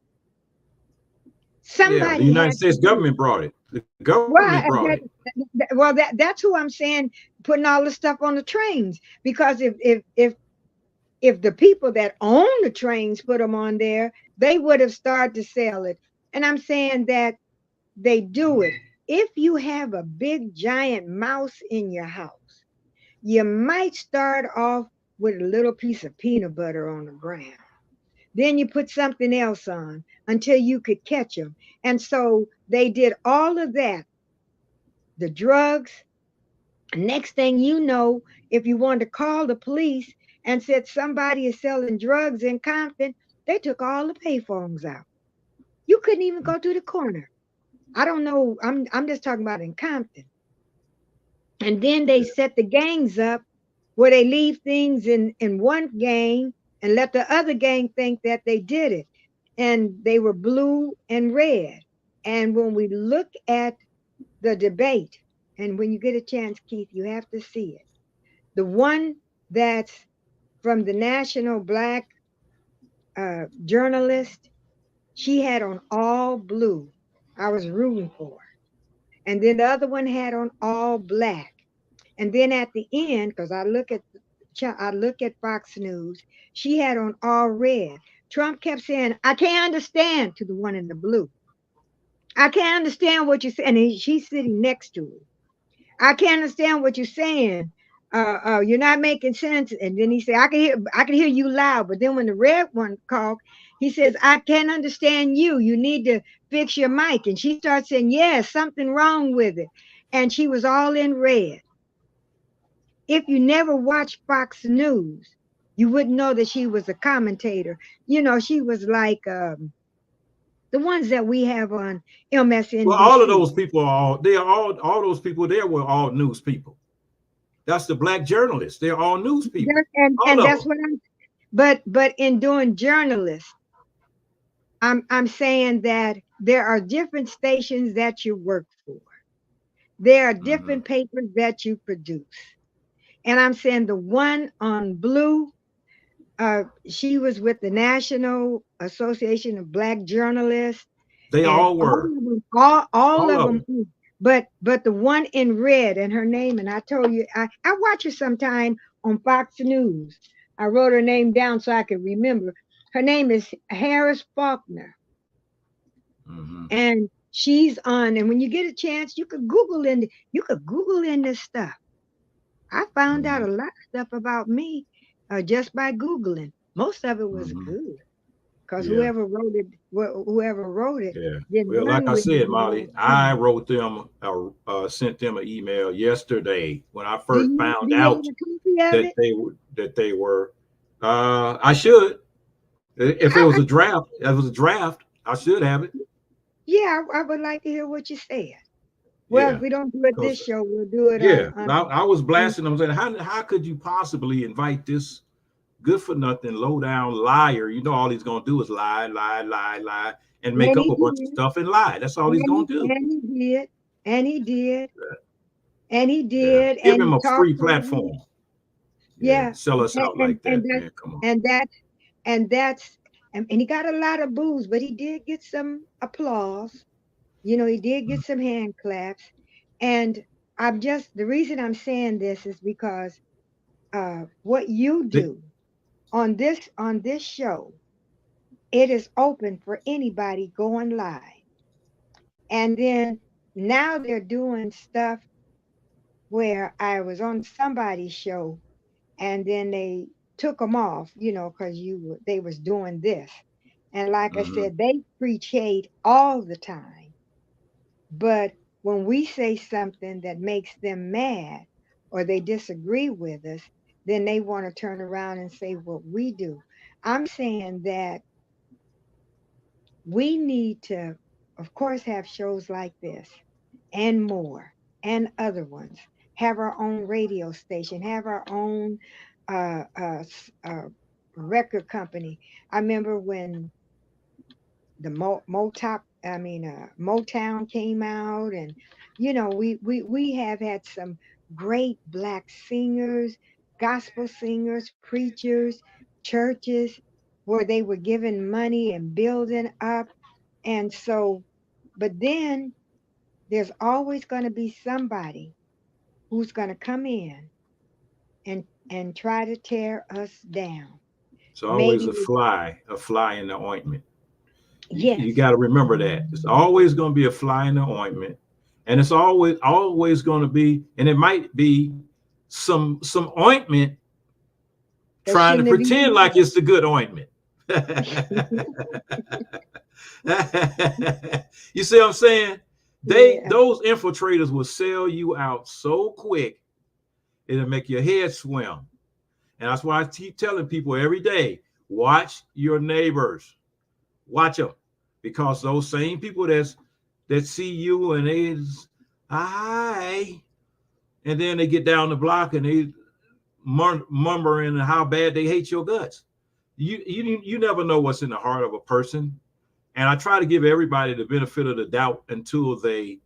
The United States government brought it. The government brought it. Well, that's who I'm saying, putting all the stuff on the trains. Because if the people that own the trains put them on there, they would have started to sell it. And I'm saying that they do it. If you have a big giant mouse in your house, you might start off with a little piece of peanut butter on the ground. Then you put something else on until you could catch them. And so they did all of that, the drugs. Next thing you know, if you wanted to call the police and said somebody is selling drugs in Compton, they took all the payphones out. You couldn't even go to the corner. I don't know. I'm just talking about in Compton. And then they set the gangs up where they leave things in one gang and let the other gang think that they did it. And they were blue and red. And when we look at the debate, and when you get a chance, Keith, you have to see it. The one that's from the National Black Journalist, she had on all blue. I was rooting for her. And then the other one had on all black. And then at the end, because I look at Fox News, she had on all red. Trump kept saying, "I can't understand," to the one in the blue. "I can't understand what you're saying." And she's sitting next to him. "I can't understand what you're saying. You're not making sense." And then he said, I can hear you loud." But then when the red one called, he says, "I can't understand you. You need to fix your mic." And she starts saying, "Yes, something wrong with it." And she was all in red. If you never watched Fox News, you wouldn't know that she was a commentator. You know, she was like the ones that we have on MSNBC. Well, all of those people all those people there were all news people. That's the black journalists. They're all news people. And that's what but in doing journalists, I'm saying that there are different stations that you work for. There are different papers that you produce. And I'm saying the one on blue, she was with the National Association of Black Journalists. They all were. All of them. But the one in red, and her name, and I told you, I watch her sometime on Fox News. I wrote her name down so I could remember. Her name is Harris Faulkner. And she's on, and when you get a chance, you could Google in this stuff. I found out a lot of stuff about me just by Googling. Most of it was good. Because whoever wrote it, well, like I said, Mollie, I wrote them, sent them an email yesterday when I first found out that they were. I should, if it was a draft, I should have it. Yeah, I would like to hear what you said. Well, if we don't do it this show, we'll do it. I was blasting them saying, how could you possibly invite this good for nothing, low down liar? You know, all he's gonna do is lie, and make up a bunch of stuff and lie. That's all he's gonna do. And he did. Give him a free platform. Sell us out like that. Come on. And he got a lot of boos, but he did get some applause. You know, he did get some hand claps. And the reason I'm saying this is because what you do on this show, it is open for anybody going live. And then now they're doing stuff where I was on somebody's show and then they took them off, you know, because they was doing this. And like I said, they preach hate all the time. But when we say something that makes them mad or they disagree with us, then they want to turn around and say what we do. I'm saying that we need to, of course, have shows like this and more and other ones, have our own radio station, have our own record company. I remember when the Motown came out, and you know, we have had some great black singers, gospel singers, preachers, churches where they were giving money and building up. And so, but then there's always going to be somebody who's going to come in and try to tear us down. It's always a fly in the ointment. You Yes. got to remember that it's always going to be a fly in the ointment, and it's always going to be, and it might be some ointment That trying to shouldn't have pretend even like it's the good ointment. You see what I'm saying? Yeah. Those infiltrators will sell you out so quick it'll make your head swim. And that's why I keep telling people every day, watch your neighbors. Watch them. Because those same people that see you and they hi, and then they get down the block and they murmuring how bad they hate your guts. You never know what's in the heart of a person. And I try to give everybody the benefit of the doubt until they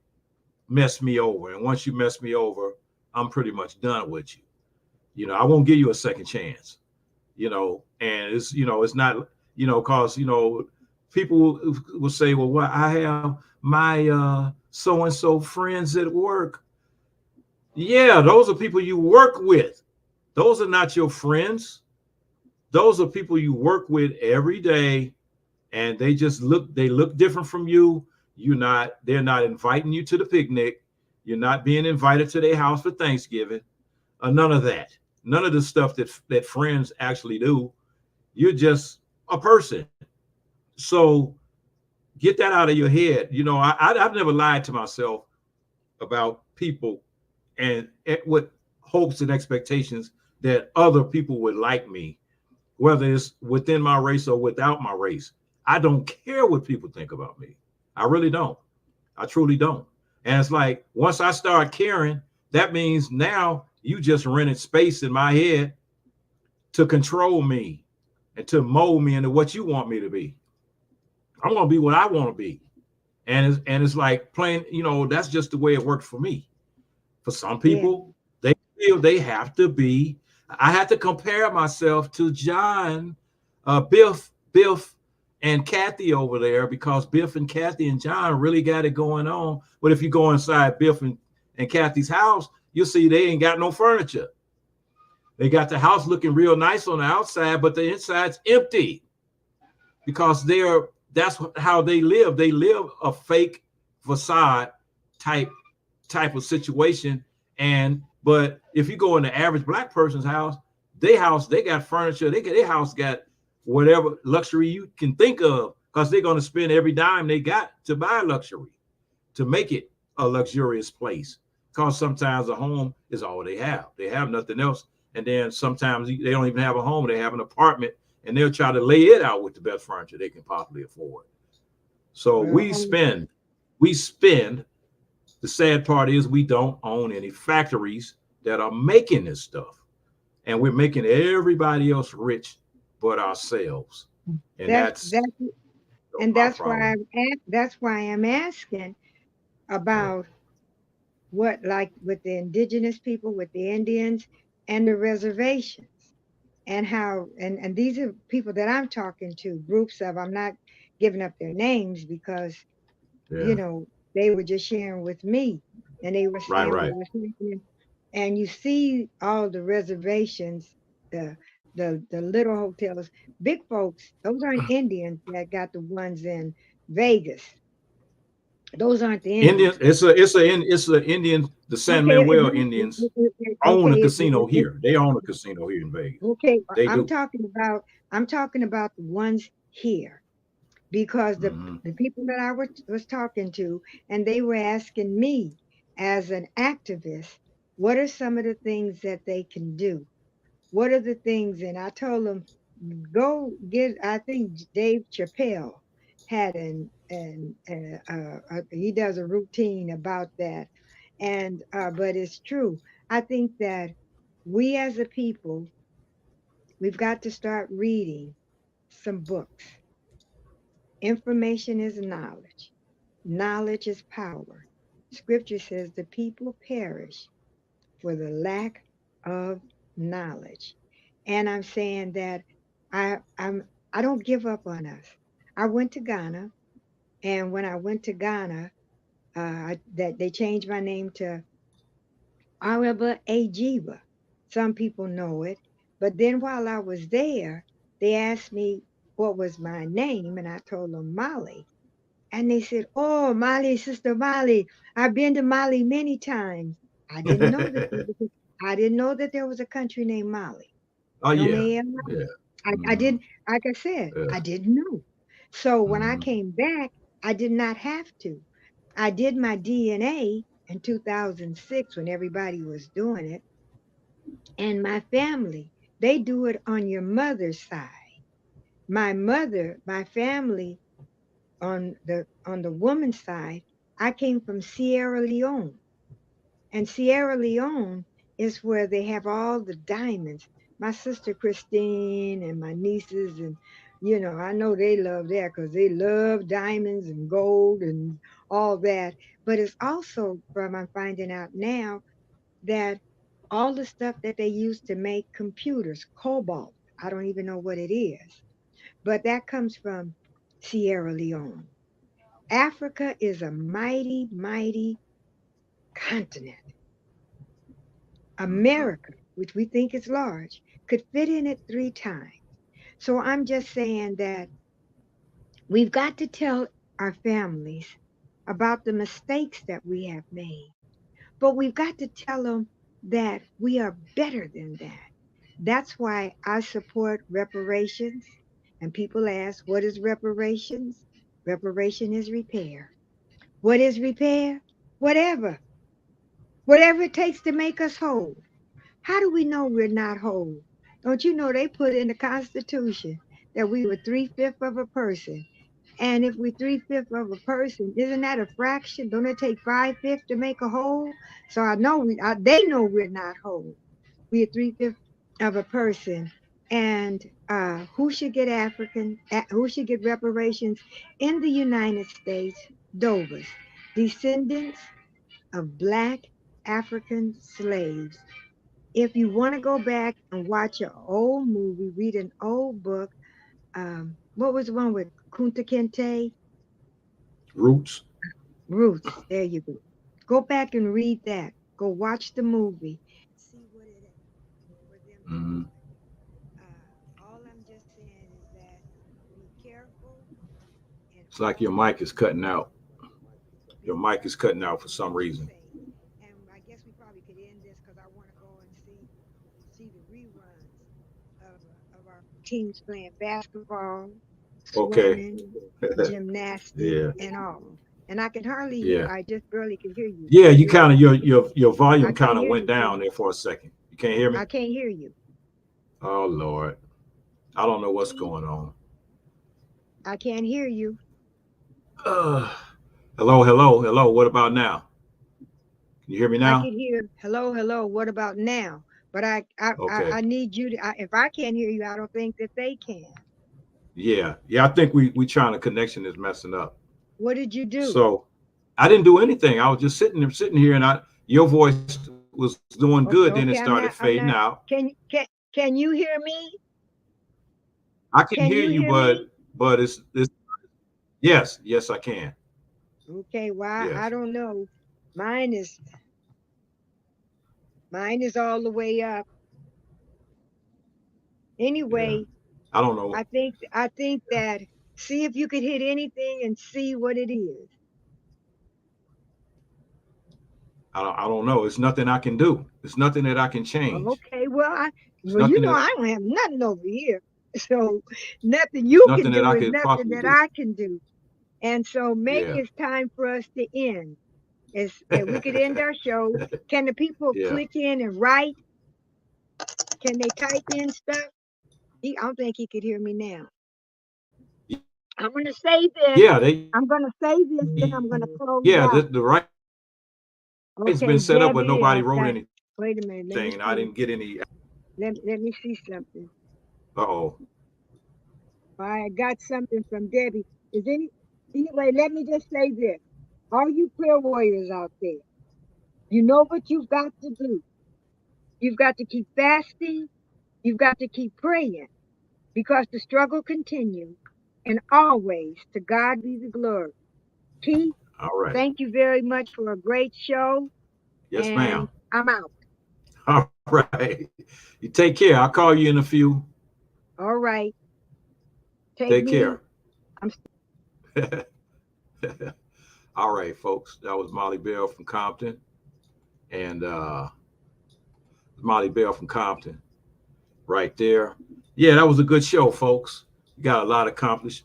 mess me over. And once you mess me over, I'm pretty much done with you. I won't give you a second chance. And it's not, cause people will say, well, I have my so and so friends at work. Yeah, those are people you work with. Those are not your friends. Those are people you work with every day, and they look different from you. They're not inviting you to the picnic. You're not being invited to their house for Thanksgiving. None of that. None of the stuff that friends actually do. You're just a person. So get that out of your head. I've never lied to myself about people and with hopes and expectations that other people would like me, whether it's within my race or without my race. I don't care what people think about me. I really don't. I truly don't. And it's like once I start caring, that means now you just rented space in my head to control me and to mold me into what you want me to be. I'm gonna be what I want to be. And it's like playing, that's just the way it works for me. For some Yeah. people, they feel they have to be. I had to compare myself to John, Biff, and Kathy over there because Biff and Kathy and John really got it going on. But if you go inside Biff and Kathy's house, you'll see they ain't got no furniture. They got the house looking real nice on the outside, but the inside's empty because that's how they live. They live a fake facade type of situation. But if you go in the average black person's house, they got furniture, their house got whatever luxury you can think of, because they're going to spend every dime they got to buy luxury, to make it a luxurious place. Because sometimes a home is all they have. They have nothing else. And then sometimes they don't even have a home. They have an apartment, and they'll try to lay it out with the best furniture they can possibly afford. So we Well, spend. The sad part is we don't own any factories that are making this stuff, and we're making everybody else rich but ourselves, and that's that's that's and my that's why problem. that's why I'm asking Yeah, about what, like with the indigenous people, with the Indians and the reservations, and how, and these are people that I'm talking to, groups of, I'm not giving up their names because you yeah, know they were just sharing with me, and they were right, saying what right. was happening. And you see all the reservations, the the little hotels, big folks, those aren't Indians that got the ones in Vegas. Those aren't the Indians, Indians. it's a Indian. The San Okay, Manuel Indians own a okay, casino here. They own a casino here in Vegas. okay. They do. I'm talking about the ones here, because Hmm. the people that was talking to, and they were asking me as an activist, what are some of the things that they can do? What are the things? And I told them, go get. I think Dave Chappelle had he does a routine about that, and but it's true. I think that we as a people, we've got to start reading some books. Information is knowledge. Knowledge is power. Scripture says the people perish for the lack of knowledge. And I'm saying that I don't give up on us. I went to Ghana, and when I went to Ghana, that they changed my name to Araba Ajiba. Some people know it. But then while I was there, they asked me, what was my name, and I told them Mollie. And they said, "Oh, Mollie, Sister Mollie, I've been to Mollie many times." I didn't know that I didn't know that there was a country named Mollie. Oh No, yeah, ma'am. yeah, I didn't, like I said, yeah. I didn't know. So when I Mm-hmm. came back, I did not have to. I did my DNA in 2006 when everybody was doing it. And my family, they do it on your mother's side. My family on the woman's side, I came from Sierra Leone. And Sierra Leone is where they have all the diamonds. My sister Christine and my nieces, and I know they love that because they love diamonds and gold and all that. But it's also from I'm finding out now that all the stuff that they use to make computers, cobalt, I don't even know what it is, but that comes from Sierra Leone. Africa is a mighty, mighty continent. Mm-hmm. America, which we think is large, could fit in it 3 times. So I'm just saying that we've got to tell our families about the mistakes that we have made, but we've got to tell them that we are better than that. That's why I support reparations. And people ask, what is reparations? Reparation is repair. What is repair? Whatever. Whatever it takes to make us whole. How do we know we're not whole? Don't you know they put in the Constitution that we were 3/5 of a person? And if we're 3/5 of a person, isn't that a fraction? Don't it take 5/5 to make a whole? So I know they know we're not whole. We're 3/5 of a person. And who should get who should get reparations in the United States? Dovers, descendants of Black African slaves. If you want to go back and watch an old movie, read an old book, what was the one with Kunta Kinte? Roots. Roots. There you go. Go back and read that. Go watch the movie. See what it is for them to do Mm-hmm. it. All I'm just saying is that be careful and It's like your always mic is cutting out. Your be mic is careful cutting out for and some be reason. safe. And I guess we probably could end this because I want to go and see the reruns of our teams playing basketball, Okay. swimming, gymnastics, Yeah. and all. And I can hardly hear. Yeah. I just barely can hear you. Yeah. You You're kind of your I volume can't kind of hear went you, down King. there for a second. You can't hear me? I can't hear you. Oh Lord. I don't know what's going on. I can't hear you. Uh, hello, hello, hello. What about now? Can you hear me I now? can hear hello, hello. What about now? But Okay. I need you to. If I can't hear you, I don't think that they can. Yeah. Yeah. I think we trying to connection is messing up. What did you do? So I didn't do anything. I was just sitting here, and your voice was doing good. Then it Okay, I'm started not. I'm fading not. out. Can you hear me? I can Can hear you you, hear me? but it's yes, I can. Okay. Why? I Yes. don't know. Mine is mine is all the way up. Yeah. Anyway, I don't know. I think that see if you could hit anything and see what it is. I don't know. It's nothing I can do. It's nothing that I can change. Okay. Well, It's well, nothing that I don't have nothing over here. So nothing it's you can nothing that do I is could nothing possibly that do. I can do. And so maybe Yeah. it's time for us to end. If we could end our show. Can the people Yeah. click in and write? Can they type in stuff? I don't think he could hear me now. I'm gonna say this. Yeah. They I'm gonna say this, then I'm gonna close yeah. out. The right's Okay, been set up, but Debbie, nobody wrote anything, wait a minute. Let me and I see. didn't get any. Let me see something. Uh-oh. I got something from Debbie. Anyway? Let me just say this: all you prayer warriors out there, you know what you've got to do. You've got to keep fasting. You've got to keep praying because the struggle continues. And always, to God be the glory. Keith, All right. thank you very much for a great show. Yes, And ma'am. I'm out. All right. You take care. I'll call you in a few. All right. Take care. I'm All right, folks. That was Mollie Bell from Compton. And Mollie Bell from Compton right there. Yeah, that was a good show, folks. We got a lot accomplished.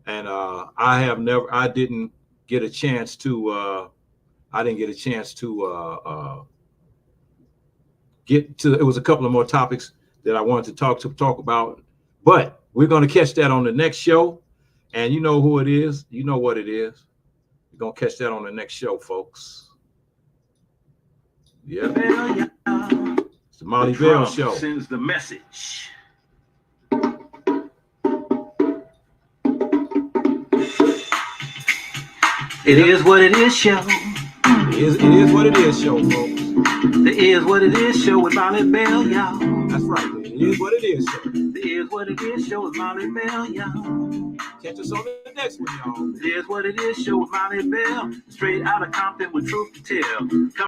And I didn't get a chance to get to, it was a couple of more topics that I wanted to talk about, but we're going to catch that on the next show. And you know who it is. You know what it is. We're going to catch that on the next show, folks. Yeah. It's the Mollie Bell Show. Sends the message. It is what it is, show. It is what it is, show, folks. The Is What It Is show with Mollie Bell, y'all. That's right, man. It is what it is, show. The Is What It Is show with Mollie Bell, y'all. Catch us on the next one, y'all. The Is What It Is show with Mollie Bell. Straight out of Compton with truth to tell.